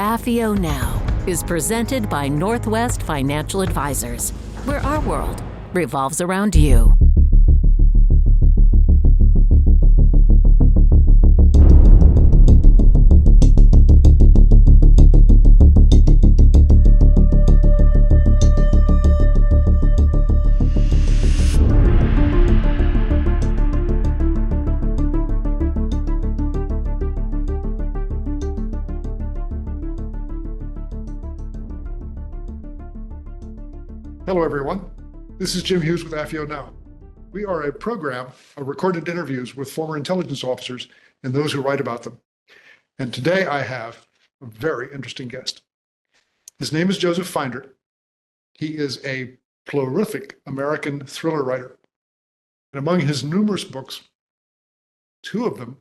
AFIO Now is presented by Northwest Financial Advisors, where our world revolves around you. Hello, everyone. This is Jim Hughes with AFIO Now. We are a program of recorded interviews with former intelligence officers and those who write about them. And today I have a very interesting guest. His name is Joseph Finder. He is a prolific American thriller writer. And among his numerous books, two of them,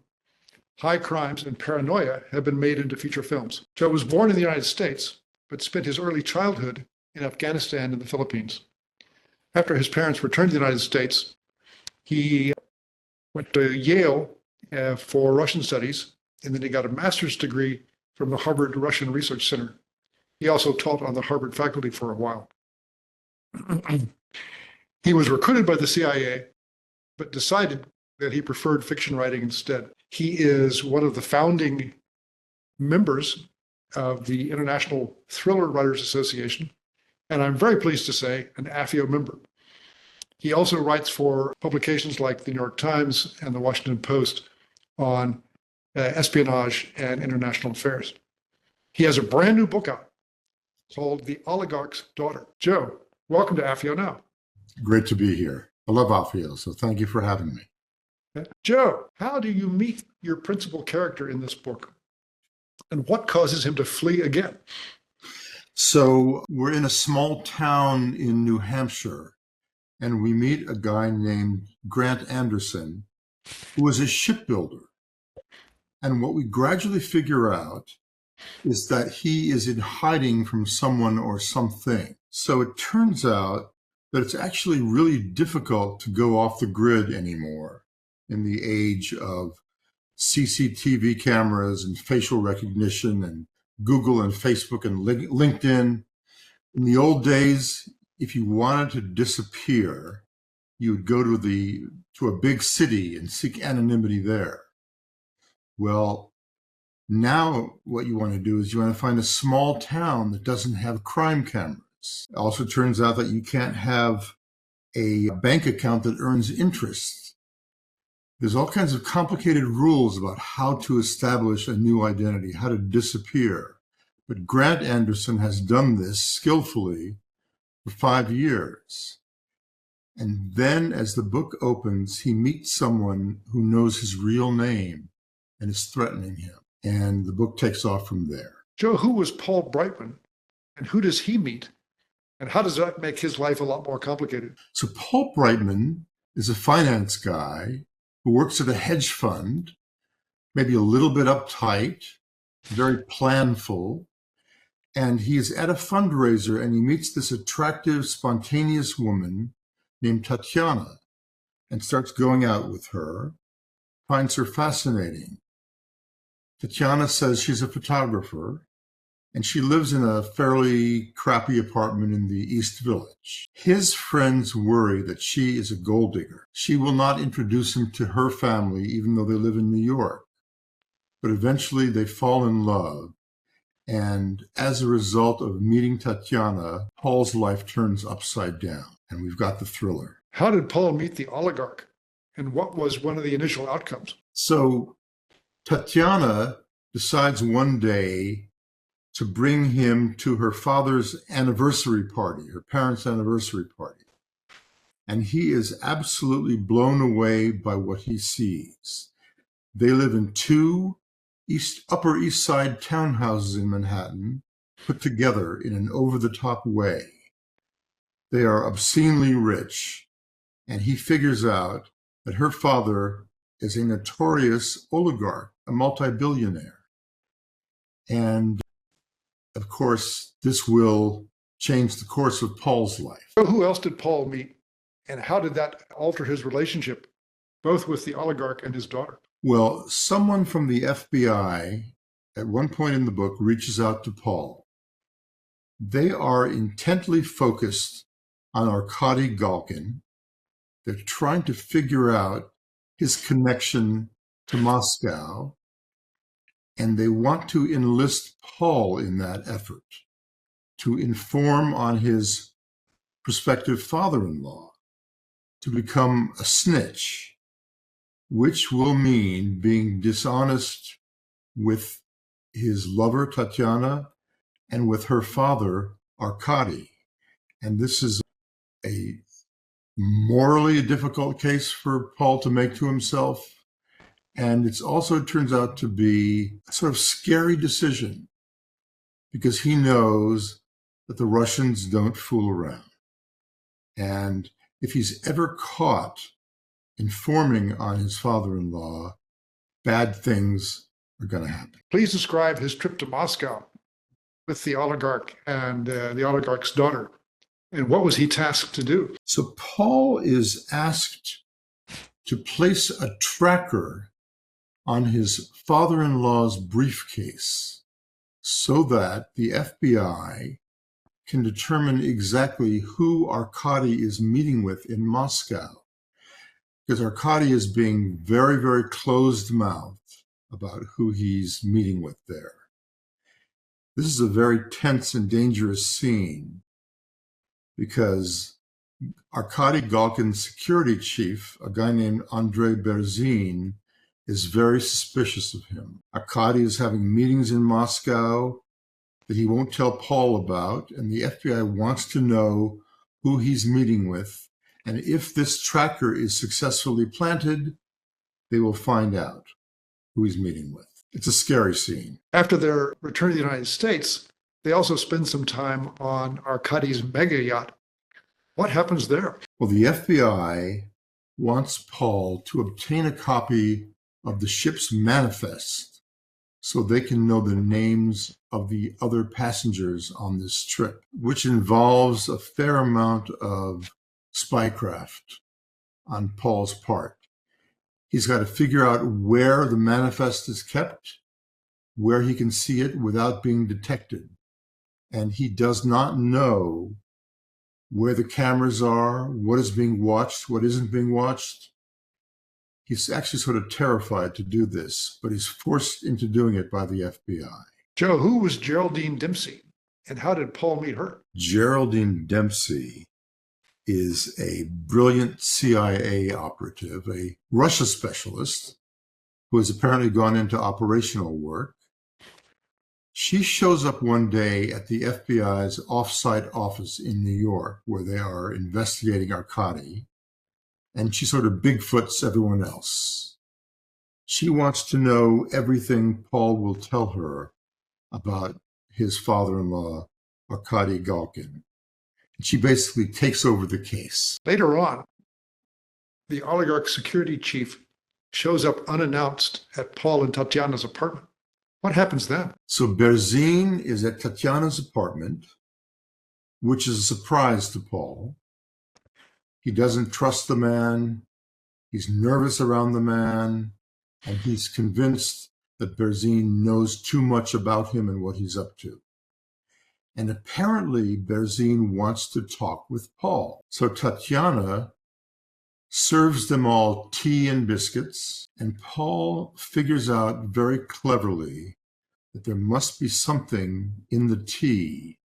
High Crimes and Paranoia, have been made into feature films. Joe was born in the United States, but spent his early childhood in Afghanistan and the Philippines. After his parents returned to the United States, he went to Yale for Russian studies, and then he got a master's degree from the Harvard Russian Research Center. He also taught on the Harvard faculty for a while. He was recruited by the CIA, but decided that he preferred fiction writing instead. He is one of the founding members of the International Thriller Writers Association, and I'm very pleased to say an AFIO member. He also writes for publications like the New York Times and the Washington Post on espionage and international affairs. He has a brand new book out called The Oligarch's Daughter. Joe, welcome to AFIO Now. Great to be here. I love AFIO, so thank you for having me. Joe, how do you meet your principal character in this book? And what causes him to flee again? So we're in a small town in New Hampshire, and we meet a guy named Grant Anderson, who is a shipbuilder. And what we gradually figure out is that he is in hiding from someone or something. So it turns out that it's actually really difficult to go off the grid anymore in the age of CCTV cameras and facial recognition and Google and Facebook and LinkedIn. In the old days, if you wanted to disappear, you would go to a big city and seek anonymity there. Well, now what you want to do is you want to find a small town that doesn't have crime cameras. It also turns out that you can't have a bank account that earns interest. There's all kinds of complicated rules about how to establish a new identity, how to disappear. But Grant Anderson has done this skillfully for 5 years. And then as the book opens, he meets someone who knows his real name and is threatening him. And the book takes off from there. Joe, who was Paul Brightman? And who does he meet? And how does that make his life a lot more complicated? So Paul Brightman is a finance guy who works at a hedge fund, maybe a little bit uptight, very planful, and he is at a fundraiser and he meets this attractive, spontaneous woman named Tatiana and starts going out with her, finds her fascinating. Tatiana says she's a photographer and she lives in a fairly crappy apartment in the East Village. His friends worry that she is a gold digger. She will not introduce him to her family, even though they live in New York. But eventually they fall in love. And as a result of meeting Tatiana, Paul's life turns upside down. And we've got the thriller. How did Paul meet the oligarch? And what was one of the initial outcomes? So Tatiana decides one day to bring him to her father's anniversary party, her parents' anniversary party. And he is absolutely blown away by what he sees. They live in two Upper East Side townhouses in Manhattan, put together in an over-the-top way. They are obscenely rich, and he figures out that her father is a notorious oligarch, a multi-billionaire. And of course, this will change the course of Paul's life. So who else did Paul meet? And how did that alter his relationship, both with the oligarch and his daughter? Well, someone from the FBI at one point in the book, reaches out to Paul. They are intently focused on Arkady Galkin. They're trying to figure out his connection to Moscow, and they want to enlist Paul in that effort to inform on his prospective father-in-law, to become a snitch, which will mean being dishonest with his lover, Tatiana, and with her father, Arkady. And this is a morally difficult case for Paul to make to himself. And it also turns out to be a sort of scary decision because he knows that the Russians don't fool around. And if he's ever caught informing on his father-in-law, bad things are going to happen. Please describe his trip to Moscow with the oligarch and the oligarch's daughter. And what was he tasked to do? So Paul is asked to place a tracker on his father-in-law's briefcase so that the FBI can determine exactly who Arkady is meeting with in Moscow. Because Arkady is being very, very closed-mouthed about who he's meeting with there. This is a very tense and dangerous scene because Arkady Galkin's security chief, a guy named Andrei Berzin, is very suspicious of him. Arkady is having meetings in Moscow that he won't tell Paul about, and the FBI wants to know who he's meeting with. And if this tracker is successfully planted, they will find out who he's meeting with. It's a scary scene. After their return to the United States, they also spend some time on Arkady's mega yacht. What happens there? Well, the FBI wants Paul to obtain a copy of the ship's manifest so they can know the names of the other passengers on this trip, which involves a fair amount of spycraft on Paul's part. He's got to figure out where the manifest is kept, where he can see it without being detected. And he does not know where the cameras are, what is being watched, what isn't being watched. He's actually sort of terrified to do this, but he's forced into doing it by the FBI. Joe, who was Geraldine Dempsey, and how did Paul meet her? Geraldine Dempsey is a brilliant CIA operative, a Russia specialist who has apparently gone into operational work. She shows up one day at the FBI's off-site office in New York, where they are investigating Arkady, and she sort of Bigfoots everyone else. She wants to know everything Paul will tell her about his father-in-law, Arkady Galkin. She basically takes over the case. Later on, the oligarch security chief shows up unannounced at Paul and Tatiana's apartment. What happens then? So Berzin is at Tatiana's apartment, which is a surprise to Paul. He doesn't trust the man. He's nervous around the man, and he's convinced that Berzin knows too much about him and what he's up to. And apparently, Berzin wants to talk with Paul. So Tatiana serves them all tea and biscuits, and Paul figures out very cleverly that there must be something in the tea,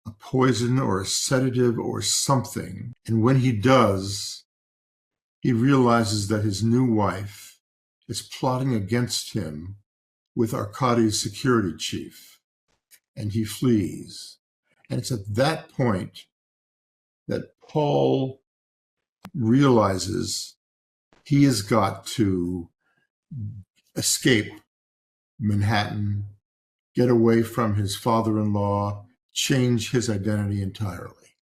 a poison or a sedative or something. And when he does, he realizes that his new wife is plotting against him with Arkady's security chief, and he flees. And it's at that point that Paul realizes he has got to escape Manhattan, get away from his father-in-law, change his identity entirely,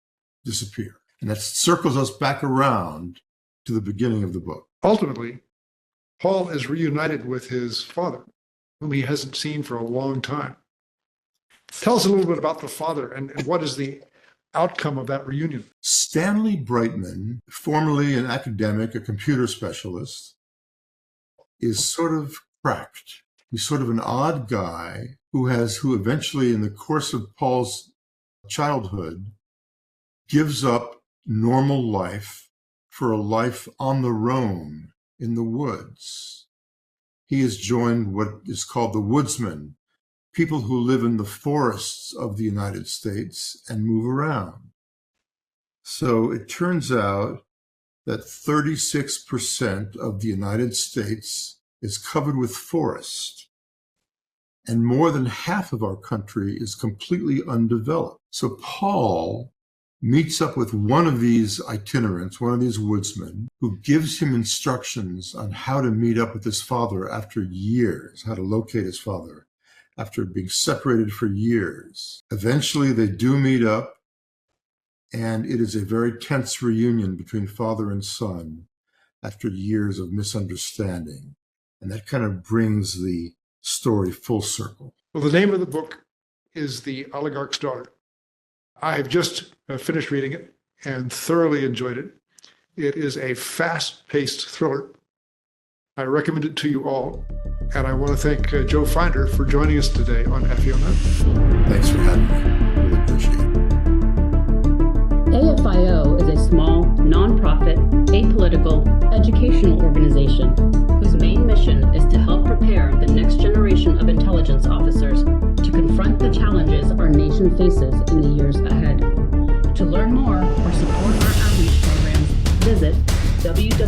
disappear. And that circles us back around to the beginning of the book. Ultimately, Paul is reunited with his father, whom he hasn't seen for a long time. Tell us a little bit about the father and what is the outcome of that reunion. Stanley Brightman, formerly an academic, a computer specialist, is sort of cracked. He's sort of an odd guy who eventually, in the course of Paul's childhood, gives up normal life for a life on the roam in the woods. He has joined what is called the woodsmen, people who live in the forests of the United States and move around. So it turns out that 36% of the United States is covered with forest, and more than half of our country is completely undeveloped. So Paul meets up with one of these itinerants, one of these woodsmen, who gives him instructions on how to meet up with his father after years, how to locate his father after being separated for years. Eventually, they do meet up, and it is a very tense reunion between father and son after years of misunderstanding. And that kind of brings the story full circle. Well, the name of the book is The Oligarch's Daughter. I have just finished reading it and thoroughly enjoyed it. It is a fast-paced thriller. I recommend it to you all. And I want to thank Joe Finder for joining us today on FEO. Thanks for having me. Really appreciate it. AFIO is a small, nonprofit, apolitical, educational organization whose main mission is to help prepare the next generation of intelligence officers to confront the challenges our nation faces in the years ahead. To learn more or support our outreach programs, visit www.afio.com.